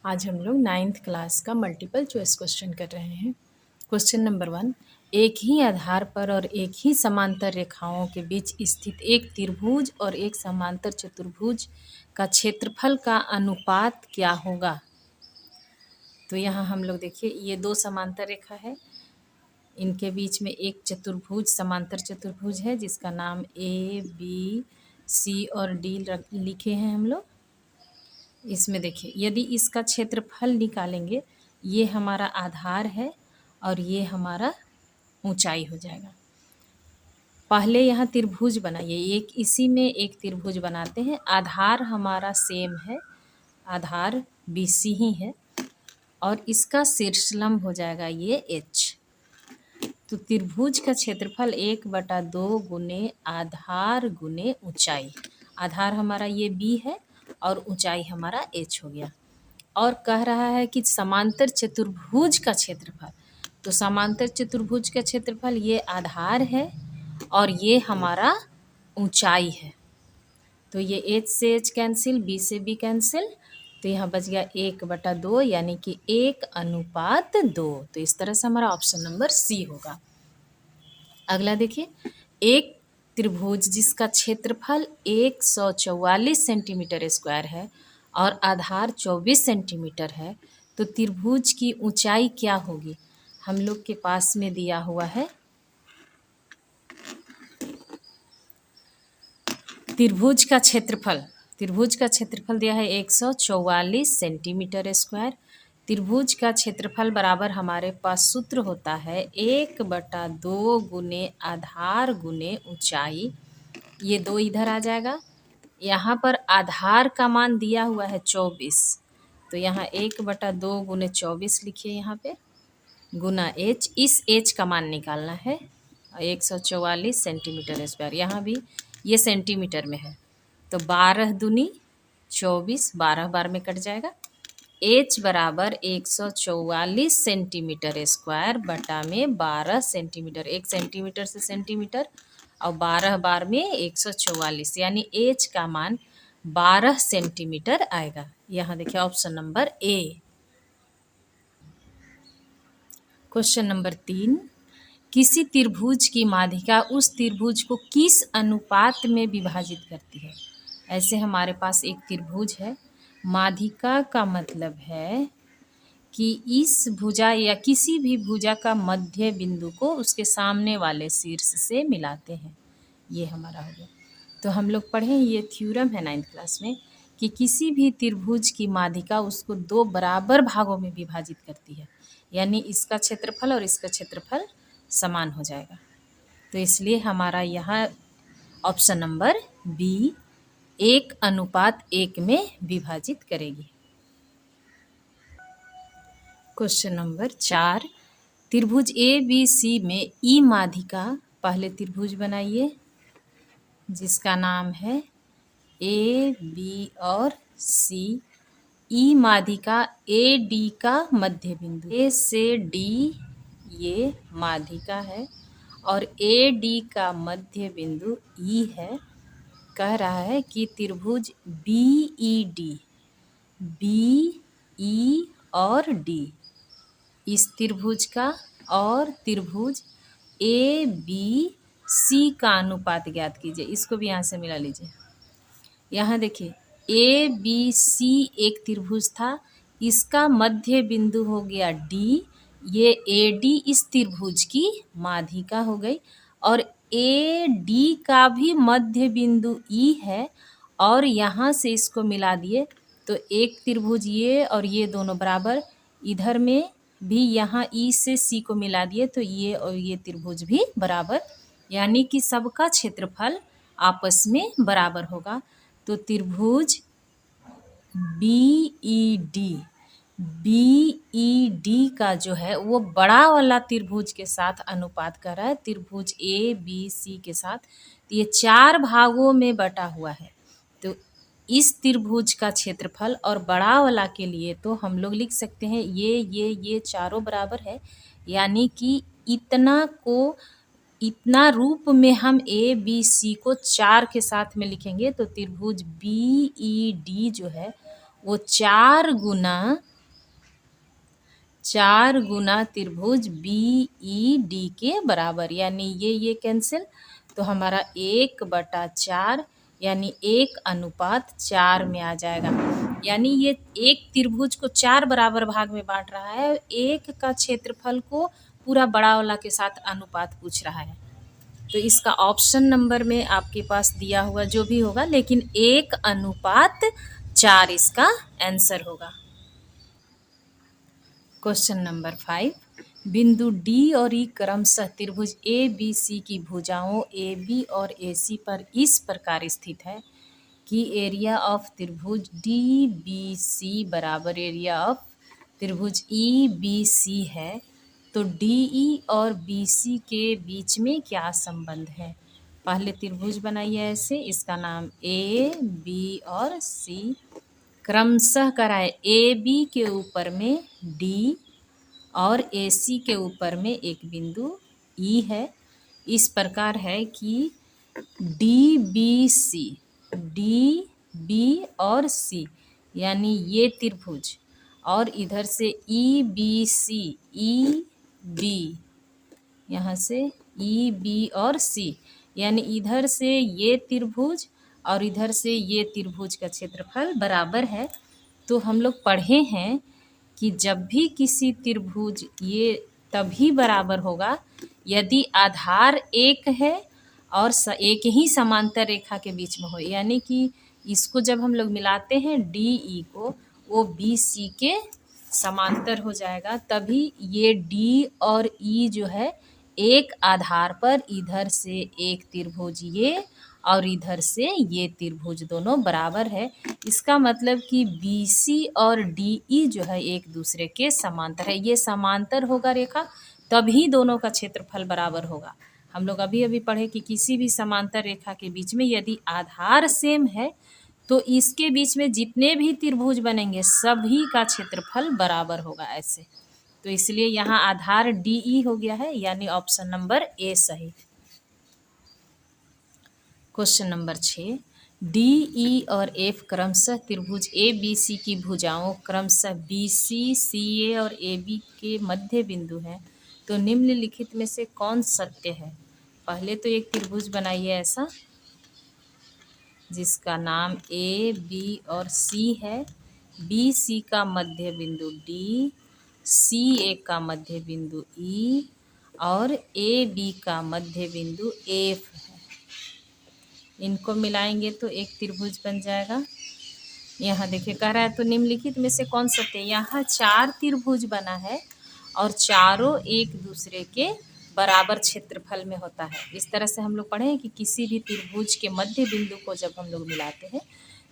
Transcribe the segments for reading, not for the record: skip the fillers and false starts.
आज हम लोग 9th क्लास का मल्टीपल चॉइस क्वेश्चन कर रहे हैं। क्वेश्चन नंबर 1, एक ही आधार पर और एक ही समांतर रेखाओं के बीच स्थित एक त्रिभुज और एक समांतर चतुर्भुज का क्षेत्रफल का अनुपात क्या होगा। तो यहाँ हम लोग देखिए, ये दो समांतर रेखा है, इनके बीच में एक चतुर्भुज समांतर चतुर्भुज है जिसका नाम A, B, C और D लिखे हैं हम लोग। इसमें देखिए, यदि इसका क्षेत्रफल निकालेंगे, ये हमारा आधार है और ये हमारा ऊंचाई हो जाएगा। पहले यहाँ त्रिभुज बनाइए, एक इसी में एक त्रिभुज बनाते हैं। आधार हमारा सेम है, आधार BC ही है और इसका शीर्षलंब हो जाएगा ये H। तो त्रिभुज का क्षेत्रफल 1/2 गुने आधार गुने ऊंचाई। आधार हमारा ये B है और ऊंचाई हमारा H हो गया। और कह रहा है कि समांतर चतुर्भुज का क्षेत्रफल, तो समांतर चतुर्भुज का क्षेत्रफल ये आधार है और ये हमारा ऊंचाई है। तो ये H से H कैंसिल, B से B कैंसिल, तो यहाँ बच गया 1/2 यानी कि 1:2। तो इस तरह से हमारा ऑप्शन नंबर C होगा। अगला देखिए, एक त्रिभुज जिसका क्षेत्रफल 144 सेंटीमीटर स्क्वायर है और आधार 24 सेंटीमीटर है, तो त्रिभुज की ऊंचाई क्या होगी। हम लोग के पास में दिया हुआ है त्रिभुज का क्षेत्रफल दिया है 144 सेंटीमीटर स्क्वायर। त्रिभुज का क्षेत्रफल बराबर हमारे पास सूत्र होता है 1/2 गुने आधार गुने ऊंचाई। ये 2 इधर आ जाएगा। यहाँ पर आधार का मान दिया हुआ है 24, तो यहाँ 1/2 गुने 24 लिखिए यहाँ पे, गुना H। इस H का मान निकालना है 144 सेंटीमीटर स्क्वायर। यहाँ भी ये सेंटीमीटर में है, तो 12 दूनी 24, 12 बार में कट जाएगा। H बराबर 144 सेंटीमीटर स्क्वायर बटा में 12 सेंटीमीटर। 1 सेंटीमीटर से सेंटीमीटर और 12 बार में 144, यानी H का मान 12 सेंटीमीटर आएगा। यहाँ देखिए option number A। Question number 3, किसी त्रिभुज की माध्यिका उस त्रिभुज को किस अनुपात में विभाजित करती है। ऐसे हमारे पास एक त्रिभुज है, माध्यिका का मतलब है कि इस भुजा या किसी भी भुजा का मध्य बिंदु को उसके सामने वाले शीर्ष से मिलाते हैं। ये हमारा हो गया। तो हम लोग पढ़े ये थ्योरम है 9th क्लास में कि किसी भी त्रिभुज की माध्यिका उसको 2 बराबर भागों में विभाजित करती है, यानी इसका क्षेत्रफल और इसका क्षेत्रफल समान हो जाएगा। तो इसलिए हमारा यहाँ ऑप्शन नंबर B 1:1 में विभाजित करेगी। क्वेश्चन नंबर 4, त्रिभुज ABC में E माध्यिका, पहले त्रिभुज बनाइए जिसका नाम है A, B और C। E माध्यिका AD का मध्य बिंदु, A से D ये माध्यिका है और AD का मध्य बिंदु E है। कह रहा है कि त्रिभुज BED, BE और D, इस त्रिभुज का और त्रिभुज ABC का अनुपात ज्ञात कीजिए। इसको भी यहाँ से मिला लीजिए। यहाँ देखिए, ABC एक त्रिभुज था, इसका मध्य बिंदु हो गया D, ये AD इस त्रिभुज की माध्यिका हो गई और AD का भी मध्य बिंदु E है और यहाँ से इसको मिला दिए तो एक त्रिभुज ये और ये दोनों बराबर, इधर में भी यहाँ E से C को मिला दिए तो ये और ये त्रिभुज भी बराबर, यानी कि सबका क्षेत्रफल आपस में बराबर होगा। तो त्रिभुज BED का जो है वो बड़ा वाला त्रिभुज के साथ अनुपात कर रहा है, त्रिभुज ABC के साथ। तो ये 4 भागों में बटा हुआ है, तो इस त्रिभुज का क्षेत्रफल और बड़ा वाला के लिए तो हम लोग लिख सकते हैं ये चारों बराबर है, यानी कि इतना रूप में हम ABC को 4 के साथ में लिखेंगे तो त्रिभुज BED जो है वो 4 गुना 4 गुना त्रिभुज BED के बराबर, यानी ये कैंसिल, तो हमारा 1/4 यानी 1:4 में आ जाएगा। यानी ये एक त्रिभुज को 4 बराबर भाग में बांट रहा है, एक का क्षेत्रफल को पूरा बड़ा वाला के साथ अनुपात पूछ रहा है। तो इसका ऑप्शन नंबर में आपके पास दिया हुआ जो भी होगा, लेकिन 1:4 इसका आंसर होगा। क्वेश्चन नंबर 5, बिंदु डी और ई क्रमशः त्रिभुज ABC की भुजाओं AB और AC पर इस प्रकार स्थित है कि एरिया ऑफ त्रिभुज DBC बराबर एरिया ऑफ त्रिभुज EBC है। तो DE और BC के बीच में क्या संबंध है? पहले त्रिभुज बनाइए ऐसे, इसका नाम AB और C, क्रमशः कराए AB के ऊपर में D और AC के ऊपर में एक बिंदु E है। इस प्रकार है कि DBC, DB और C यानी ये त्रिभुज, और इधर से EBC, EB, यहाँ से EB और C यानी इधर से ये त्रिभुज और इधर से ये त्रिभुज का क्षेत्रफल बराबर है। तो हम लोग पढ़े हैं कि जब भी किसी त्रिभुज ये तभी बराबर होगा यदि आधार एक है और एक ही समांतर रेखा के बीच में हो, यानी कि इसको जब हम लोग मिलाते हैं DE को, वो BC के समांतर हो जाएगा, तभी ये D और E जो है एक आधार पर इधर से एक त्रिभुज ये और इधर से ये त्रिभुज दोनों बराबर है। इसका मतलब कि BC और DE जो है एक दूसरे के समांतर है। ये समांतर होगा रेखा, तभी दोनों का क्षेत्रफल बराबर होगा। हम लोग अभी अभी पढ़े कि किसी भी समांतर रेखा के बीच में यदि आधार सेम है तो इसके बीच में जितने भी त्रिभुज बनेंगे सभी का क्षेत्रफल बराबर होगा ऐसे। तो इसलिए यहाँ आधार DE हो गया है, यानी ऑप्शन नंबर A सही। क्वेश्चन नंबर 6, DE और F क्रमशः त्रिभुज ABC की भुजाओं क्रमशः BC, CA और AB के मध्य बिंदु हैं। तो निम्नलिखित में से कौन सत्य है? पहले तो एक त्रिभुज बनाइए ऐसा जिसका नाम A, B और C है। BC का मध्य बिंदु D, CA का मध्य बिंदु E और AB का मध्य बिंदु F है। इनको मिलाएंगे तो एक त्रिभुज बन जाएगा। यहाँ देखिए कह रहा है तो निम्नलिखित में से कौन सत्य है? यहाँ 4 त्रिभुज बना है और चारों एक दूसरे के बराबर क्षेत्रफल में होता है। इस तरह से हम लोग पढ़े हैं कि किसी भी त्रिभुज के मध्य बिंदु को जब हम लोग मिलाते हैं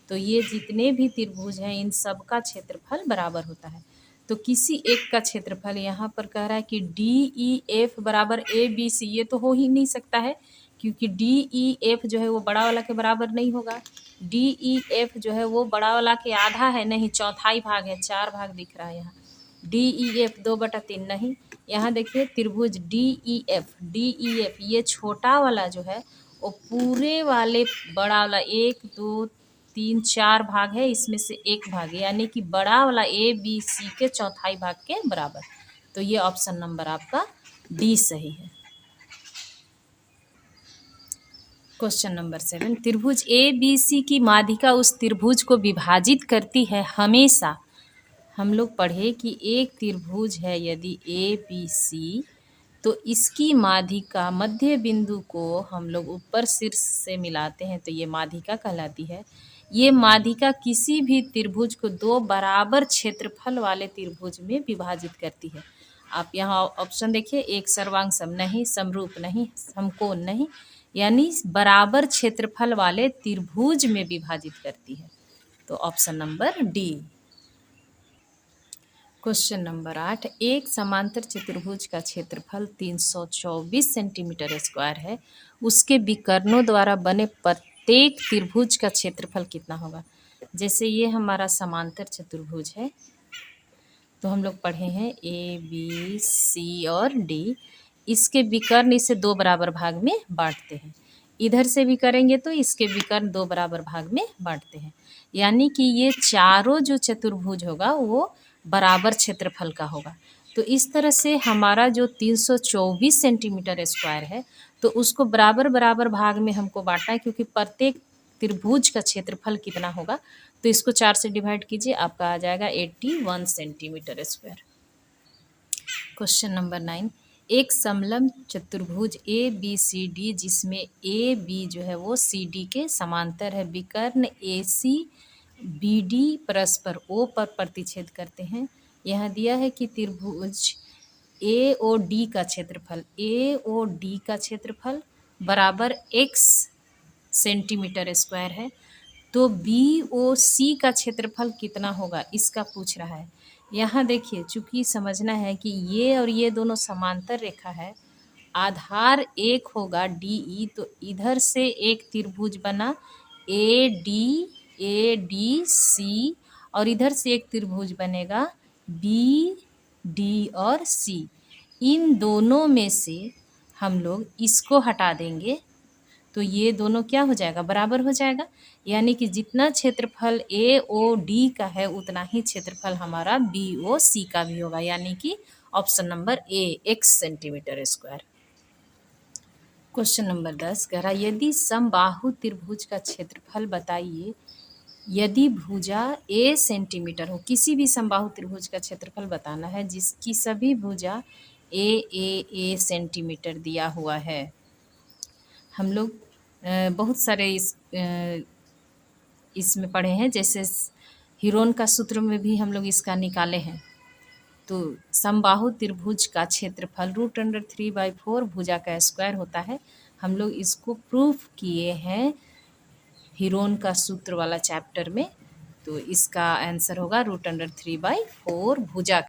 तो ये जितने भी त्रिभुज हैं इन सब का क्षेत्रफल बराबर होता है। तो किसी एक का क्षेत्रफल यहाँ पर कह रहा है कि DEF बराबर ABC, ये तो हो ही नहीं सकता है क्योंकि DEF जो है वो बड़ा वाला के बराबर नहीं होगा। DEF जो है वो बड़ा वाला के आधा है, नहीं चौथाई भाग है, 4 भाग दिख रहा है यहाँ। DEF 2/3 नहीं। यहाँ देखिए त्रिभुज DEF ये छोटा वाला जो है वो पूरे वाले बड़ा वाला 1 2 3 4 भाग है, इसमें से एक भाग है, यानी कि बड़ा वाला ABC के चौथाई भाग के बराबर। तो ये ऑप्शन नंबर आपका D सही है। क्वेश्चन नंबर 7, त्रिभुज ABC की माध्यिका उस त्रिभुज को विभाजित करती है हमेशा। हम लोग पढ़े कि एक त्रिभुज है यदि ABC, तो इसकी माध्यिका मध्य बिंदु को हम लोग ऊपर शीर्ष से मिलाते हैं तो ये माध्यिका कहलाती है। ये माध्यिका किसी भी त्रिभुज को 2 बराबर क्षेत्रफल वाले त्रिभुज में विभाजित करती है। आप यहाँ ऑप्शन देखिए, एक सर्वांग सम नहीं, समरूप नहीं, समकोण नहीं, यानी बराबर क्षेत्रफल वाले त्रिभुज में विभाजित करती है। तो option number D। Question number 8, एक समांतर चतुर्भुज का क्षेत्रफल 324 सेंटीमीटर स्क्वायर है। उसके विकर्णों द्वारा बने प्रत्येक त्रिभुज का क्षेत्रफल कितना होगा? जैसे ये हमारा समांतर चतुर्भुज है तो हम लोग पढ़े हैं A, B, C और D। इसके विकर्ण इसे 2 बराबर भाग में बांटते हैं। इधर से भी करेंगे तो इसके विकर्ण 2 बराबर भाग में बांटते हैं, यानी कि ये चारों जो चतुर्भुज होगा वो बराबर क्षेत्रफल का होगा। तो इस तरह से हमारा जो 324 सेंटीमीटर स्क्वायर है तो उसको बराबर बराबर भाग में हमको बांटना है, क्योंकि प्रत्येक त्रिभुज का क्षेत्रफल कितना होगा। तो इसको 4 से डिवाइड कीजिए, आपका आ जाएगा 81 सेंटीमीटर स्क्वायर। क्वेश्चन नंबर 9, एक समलंब चतुर्भुज ए बी सी डी जिसमें ए बी जो है वो सी डी के समांतर है, विकर्ण ए सी बी डी परस्पर ओ पर प्रतिच्छेद करते हैं। यह दिया है कि त्रिभुज ए ओ डी का क्षेत्रफल बराबर x सेंटीमीटर स्क्वायर है, तो बी ओ सी का क्षेत्रफल कितना होगा इसका पूछ रहा है। यहाँ देखिए, चूंकि समझना है कि ये और ये दोनों समांतर रेखा है, आधार एक होगा डी ई, तो इधर से एक त्रिभुज बना ए डी सी, और इधर से एक त्रिभुज बनेगा बी डी और सी। इन दोनों में से हम लोग इसको हटा देंगे तो ये दोनों क्या हो जाएगा, बराबर हो जाएगा। यानी कि जितना क्षेत्रफल ए ओ डी का है उतना ही क्षेत्रफल हमारा बी ओ सी का भी होगा, यानी कि option number A x centimetre square. Question number 10 कह रहा, यदि समबाहु त्रिभुज का क्षेत्रफल बताइए। यदि भुजा ए सेंटीमीटर हो, किसी भी समबाहु त्रिभुज का क्षेत्रफल बताना है जिसकी सभी भुजा ए सेंटीमीटर दिया हुआ है। हम लोग बहुत सारे इसमें पढ़े हैं, जैसे हीरोन का सूत्र में भी हम लोग इसका निकाले हैं। तो समबाहु त्रिभुज का क्षेत्रफल √3/4 भुजा का स्क्वायर होता है। हम लोग इसको प्रूफ किए हैं हीरोन का सूत्र वाला चैप्टर में। तो इसका आंसर होगा √3/4 भुजा